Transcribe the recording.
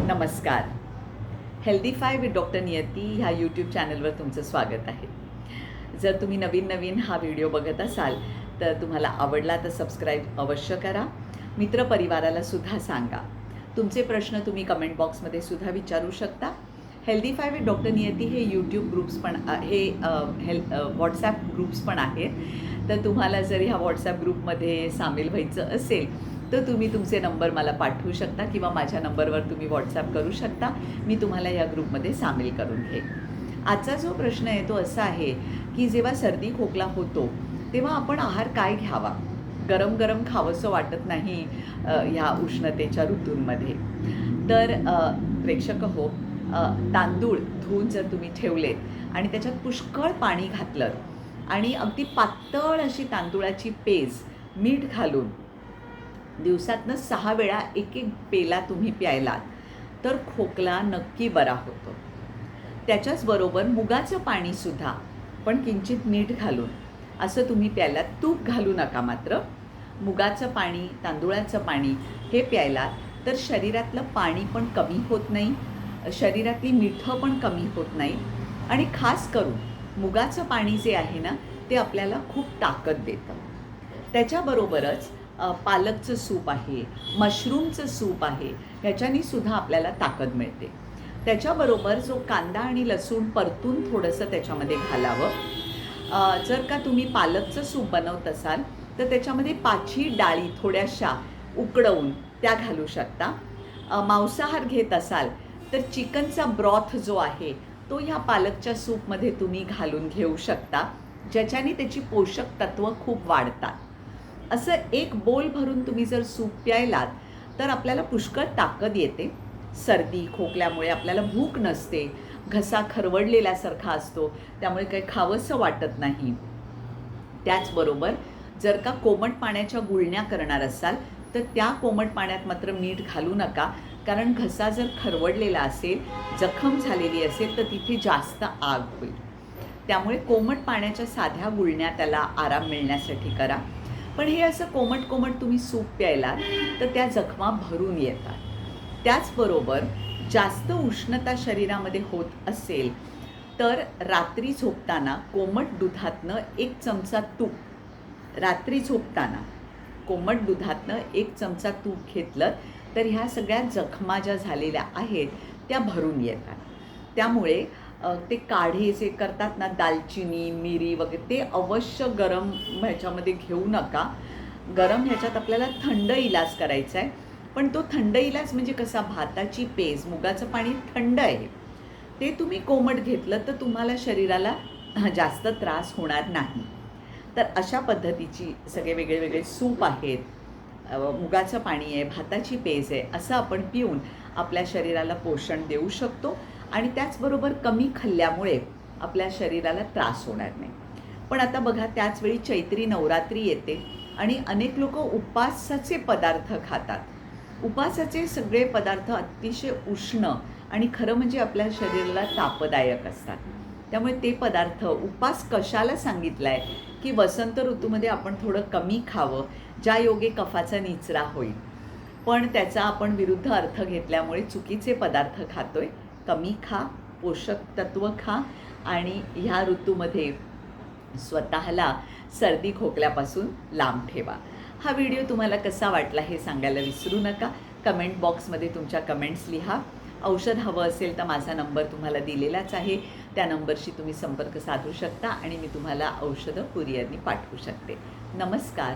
नमस्कार. हेल्दीफाय with doctor नियती ह्या YouTube चॅनलवर तुमचं स्वागत आहे. जर तुम्ही नवीन हा व्हिडिओ बघत असाल तर तुम्हाला आवडला तर सबस्क्राईब अवश्य करा. मित्रपरिवाराला सुद्धा सांगा. तुमचे प्रश्न तुम्ही कमेंट बॉक्समध्ये सुद्धा विचारू शकता. हेल्दीफाय विथ डॉक्टर नियती हे यूट्यूब ग्रुप्स पण व्हॉट्सॲप ग्रुप्स पण आहेत. तर तुम्हाला जर ह्या व्हॉट्सॲप ग्रुपमध्ये सामील व्हायचं असेल तर तुम्ही तुमचे नंबर मला पाठवू शकता किंवा माझ्या नंबरवर तुम्ही व्हॉट्सॲप करू शकता. मी तुम्हाला या ग्रुपमध्ये सामील करून घेईन. आजचा जो प्रश्न आहे तो असा आहे की जेव्हा सर्दी खोकला होतो तेव्हा आपण आहार काय घ्यावा. गरम गरम खावंसं वाटत नाही ह्या उष्णतेच्या ऋतूंमध्ये. तर प्रेक्षक हो, तांदूळ धुवून जर तुम्ही ठेवलेत आणि त्याच्यात पुष्कळ पाणी घातलं आणि अगदी पातळ अशी तांदूळाची पेज मीठ घालून दिवसातनं 6 वेळा एक पेला तुम्ही प्यायलात तर खोकला नक्की बरा होतो. त्याच्याचबरोबर मुगाचं पाणीसुद्धा पण किंचित मीठ घालून असं तुम्ही प्यायलात. तूप घालू नका मात्र. मुगाचं पाणी, तांदूळाचं पाणी हे प्यायलात तर शरीरातलं पाणी पण कमी होत नाही, शरीरातली मिठं पण कमी होत नाही आणि खास करून मुगाचं पाणी जे आहे ना ते आपल्याला खूप ताकद देतं. त्याच्याबरोबरच पालकचं सूप आहे, मशरूमचं सूप आहे, ह्याच्यानी सुद्धा आपल्याला ताकद मिळते. त्याच्याबरोबर जो कांदा आणि लसूण परतून थोडंसं त्याच्यामध्ये घालावं. जर का तुम्ही पालकचं सूप बनवत असाल तर त्याच्यामध्ये पाची डाळी थोड्याशा उकडवून त्या घालू शकता. मांसाहार घेत असाल तर चिकनचा ब्रॉथ जो आहे तो ह्या पालकच्या सूपमध्ये तुम्ही घालून घेऊ शकता, ज्याच्याने त्याची पोषक तत्त्व खूप वाढतात. असं एक बोल भरून तुम्ही जर सूप प्यायलात तर आपल्याला पुष्कळ ताकद येते. सर्दी खोकल्यामुळे आपल्याला भूक नसते, घसा खरवडलेल्यासारखा असतो, त्यामुळे काही खावंसं वाटत नाही. त्याचबरोबर जर का कोमट पाण्याच्या गुळण्या करणार असाल तर त्या कोमट पाण्यात मात्र मीठ घालू नका, कारण घसा जर खरवडलेला असेल, जखम झालेली असेल तर तिथे जास्त आग होईल. त्यामुळे कोमट पाण्याच्या साध्या गुळण्या त्याला आराम मिळण्यासाठी करा. पण हे असं कोमट तुम्ही सूप प्यायलात तर त्या जखमा भरून येतात. त्याचबरोबर जास्त उष्णता शरीरामध्ये होत असेल तर रात्री झोपताना कोमट दुधातनं 1 चमचा तूप, रात्री झोपताना कोमट दुधातनं 1 चमचा तूप घेतलं तर ह्या सगळ्या जखमा ज्या झालेल्या आहेत त्या भरून येतात. त्यामुळे ते काढे जे करतात ना, दालचिनी मिरी वगैरे, ते अवश्य गरम ह्याच्यामध्ये घेऊ नका. गरम ह्याच्यात आपल्याला थंड इलाज करायचा आहे. पण तो थंड इलाज म्हणजे कसा, भाताची पेज, मुगाचं पाणी थंड आहे, ते तुम्ही कोमट घेतलं तर तुम्हाला शरीराला जास्त त्रास होणार नाही. तर अशा पद्धतीची सगळे वेगळे सूप आहेत, मुगाचं पाणी आहे, भाताची पेज आहे, असं आपण पिऊन आपल्या शरीराला पोषण देऊ शकतो आणि त्याचबरोबर कमी खाल्ल्यामुळे आपल्या शरीराला त्रास होणार नाही. पण आता बघा, त्याचवेळी चैत्री नवरात्री येते आणि अनेक लोक उपवासाचे पदार्थ खातात. उपवासाचे सगळे पदार्थ अतिशय उष्ण आणि खरं म्हणजे आपल्या शरीराला तापदायक असतात. त्यामुळे ते पदार्थ, उपवास कशाला सांगितला आहे की वसंत ऋतूमध्ये आपण थोडं कमी खावं, ज्या योगे कफाचा निचरा होईल. पण त्याचा आपण विरुद्ध अर्थ घेतल्यामुळे चुकीचे पदार्थ खातोय. कमी खा, पोषक तत्व खा आणि ह्या ऋतूमध्ये स्वतःला सर्दी खोकल्यापासून लांब ठेवा. हा व्हिडिओ तुम्हाला कसा वाटला हे सांगायला विसरू नका. कमेंट बॉक्समध्ये तुमच्या कमेंट्स लिहा. औषध हवं असेल तर माझा नंबर तुम्हाला दिलेलाच आहे, त्या नंबरशी तुम्ही संपर्क साधू शकता आणि मी तुम्हाला औषधं कुरिअरनी पाठवू शकते. नमस्कार.